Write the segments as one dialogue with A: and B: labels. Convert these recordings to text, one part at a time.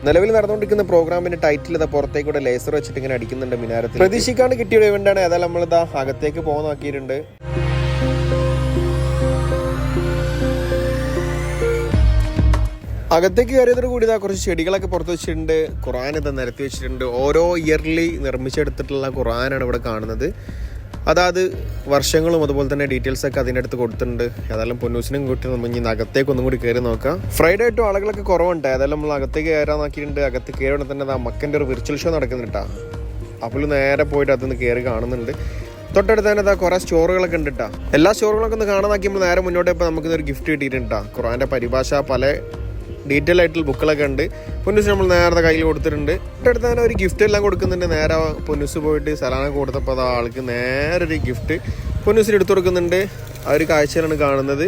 A: നിലവിൽ നടന്നുകൊണ്ടിരിക്കുന്ന പ്രോഗ്രാമിന്റെ ടൈറ്റിൽ ഇതാ പുറത്തേക്കൂടെ ലേസർ വെച്ചിട്ട് ഇങ്ങനെ അടിക്കുന്നുണ്ട് മിനാരത്തിൽ. പ്രതീക്ഷിക്കാണ്ട് കിട്ടിയ ഒരു ഇവന്റാണ്. ഏതായാലും നമ്മളിതാ അകത്തേക്ക് പോകുന്നാക്കിയിട്ടുണ്ട്. അകത്തേക്ക് കയറിയതോട് കൂടി ഇതാ കുറച്ച് ചെടികളൊക്കെ പുറത്ത് വെച്ചിട്ടുണ്ട്. ഖുർആൻ ഇതാ നിരത്തി വെച്ചിട്ടുണ്ട്. ഓരോ ഇയർലി നിർമ്മിച്ചെടുത്തിട്ടുള്ള ഖുർആനാണ് ഇവിടെ കാണുന്നത്. അതായത് വർഷങ്ങളും അതുപോലെ തന്നെ ഡീറ്റെയിൽസ് ഒക്കെ അതിൻ്റെ അടുത്ത് കൊടുത്തിട്ടുണ്ട്. ഏതായാലും പൊന്നൂസിനും കൂട്ടി നമ്മൾ ഇനി അകത്തേക്ക് ഒന്നും കൂടി കയറി നോക്കാം. ഫ്രൈഡേ ആയിട്ടും ആളുകളൊക്കെ കുറവുണ്ട്. ഏതായാലും നമ്മൾ അകത്തേക്ക് കയറാൻ നോക്കിയിട്ടുണ്ട്. അകത്ത് കയറുമ്പോൾ തന്നെ മക്കൻ്റെ ഒരു വിർച്വൽ ഷോ നടക്കുന്നുണ്ടാ. അപ്പോൾ നേരെ പോയിട്ട് അതിൽ നിന്ന് കയറി കാണുന്നുണ്ട്. തൊട്ടടുത്ത് തന്നെ അതാ കുറേ സ്റ്റോറുകളൊക്കെ ഉണ്ട് കേട്ടോ. എല്ലാ സ്റ്റോറുകളൊക്കെ ഒന്ന് കാണാൻ നോക്കിയപ്പോൾ നേരെ മുന്നോട്ട് ഇപ്പോൾ നമുക്കൊരു ഗിഫ്റ്റ് കിട്ടിയിട്ടുണ്ട്. ഖുർആൻ്റെ പരിഭാഷ പല ഡീറ്റെയിൽ ആയിട്ടുള്ള ബുക്കുകളൊക്കെ ഉണ്ട്. പൊന്നൂസ് നമ്മൾ നേരത്തെ കയ്യിൽ കൊടുത്തിട്ടുണ്ട്. തൊട്ടടുത്ത് തന്നെ ഒരു ഗിഫ്റ്റ് എല്ലാം കൊടുക്കുന്നുണ്ട്. നേരെ പൊന്നൂസ് പോയിട്ട് സലാനൊക്കെ കൊടുത്തപ്പോൾ അത് ആൾക്ക് നേരെ ഒരു ഗിഫ്റ്റ് പൊന്നൂസിന് എടുത്തു കൊടുക്കുന്നുണ്ട്. ആ ഒരു കാഴ്ചയിലാണ് കാണുന്നത്.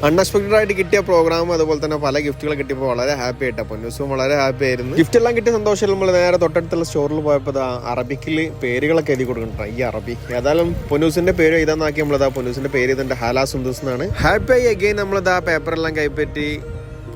A: അൺഎക്സ്പെക്റ്റഡ് ആയിട്ട് കിട്ടിയ പ്രോഗ്രാം അതുപോലെ തന്നെ പല ഗിഫ്റ്റുകൾ കിട്ടിയപ്പോൾ വളരെ ഹാപ്പി ആയിട്ടാണ്. പൊന്നൂസും വളരെ ഹാപ്പി ആയിരുന്നു. ഗിഫ്റ്റ് എല്ലാം കിട്ടിയ സന്തോഷം നമ്മൾ നേരെ തൊട്ടടുത്തുള്ള സ്റ്റോറിൽ പോയപ്പോൾ അറബിക്കിൽ പേരുകളൊക്കെ എഴുതി കൊടുക്കുന്നുണ്ട്. ഈ അറബി ഏതായാലും പൊന്നൂസിന്റെ പേര് എഴുതാന്നാക്കി നമ്മളതാ പൊന്നൂസിന്റെ പേര് ഇതിന്റെ ഹാലാ സുന്ദൂസ് എന്നാണ്. ഹാപ്പി ആയി അഗെയിൻ നമ്മളിതാ പേപ്പറെല്ലാം കൈപ്പറ്റി.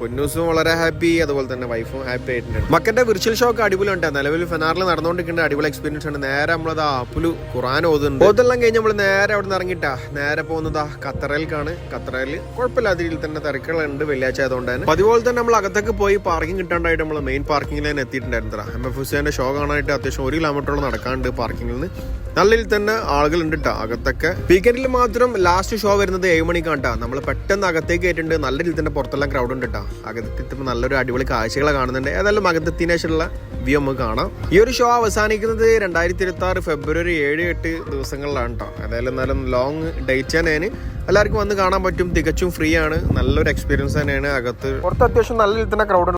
A: പൊന്നൂസും വളരെ ഹാപ്പി, അതുപോലെ തന്നെ വൈഫും ഹാപ്പി ആയിട്ടുണ്ട്. മക്കന്റെ വിർച്വൽ ഷോ ഒക്കെ അടിപൊളിയുണ്ട്. നിലവിൽ ഫെനാറിൽ നടന്നുകൊണ്ടിരിക്കേണ്ട അടിപൊളി എക്സ്പീരിയൻസ് ആണ്. നേരെ നമ്മളത് ആപ്പുലു ഖുർആൻ ഓതുന്നുണ്ട്. ഓതെല്ലാം കഴിഞ്ഞ് നമ്മൾ നേരെ അവിടെ നിന്ന് ഇറങ്ങിയിട്ടാ നേരെ പോകുന്നതാ ഖത്തറയിലേക്കാണ്. ഖത്തറയിൽ കുഴപ്പമില്ല, അതിൽ തന്നെ തിരക്കുകളുണ്ട് വെള്ളിയാഴ്ച ആയതുകൊണ്ട് തന്നെ. അതുപോലെ തന്നെ നമ്മൾ അകത്തൊക്കെ പോയി പാർക്കിംഗ് കിട്ടാണ്ടായിട്ട് നമ്മൾ മെയിൻ പാർക്കിംഗിൽ തന്നെ എത്തിയിട്ടുണ്ടായിരുന്നതാ. MF ഹുസൈന്റെ ഷോ കാണാനായിട്ട് അത്യാവശ്യം 1 കിലോമീറ്ററോളം നടക്കാണ്ട് പാർക്കിംഗിൽ നിന്ന്. നല്ല തന്നെ ആളുകൾ ഉണ്ട് കേട്ടോ അകത്തൊക്കെ. വീക്കെൻഡിൽ മാത്രം ലാസ്റ്റ് ഷോ വരുന്നത് 7 മണിക്കാണ്. നമ്മൾ പെട്ടെന്ന് അകത്തേക്ക് ആയിട്ടുണ്ട്. നല്ല രീതിയിൽ തന്നെ പുറത്തെല്ലാം ക്രൗഡ് ഉണ്ട് കേട്ടോ. അകത്തെത്തുമ്പോൾ നല്ലൊരു അടിപൊളി കാഴ്ചകളെ കാണുന്നുണ്ട്. ഏതായാലും അകത്തെത്തിയതിനു ശേഷമുള്ള വ്യൂ നമുക്ക് കാണാം. ഈ ഒരു ഷോ അവസാനിക്കുന്നത് 2026 ഫെബ്രുവരി 7-8 ദിവസങ്ങളിലാണ് കേട്ടോ. ഏതായാലും ലോങ് ഡേറ്റ് തന്നെയാണ്. എല്ലാവർക്കും വന്ന് കാണാൻ പറ്റും. തികച്ചും ഫ്രീ ആണ്. നല്ലൊരു എക്സ്പീരിയൻസ് തന്നെയാണ്. അകത്ത് പുറത്ത് അത്യാവശ്യം നല്ല രീതിയിൽ തന്നെ ക്രൗഡ്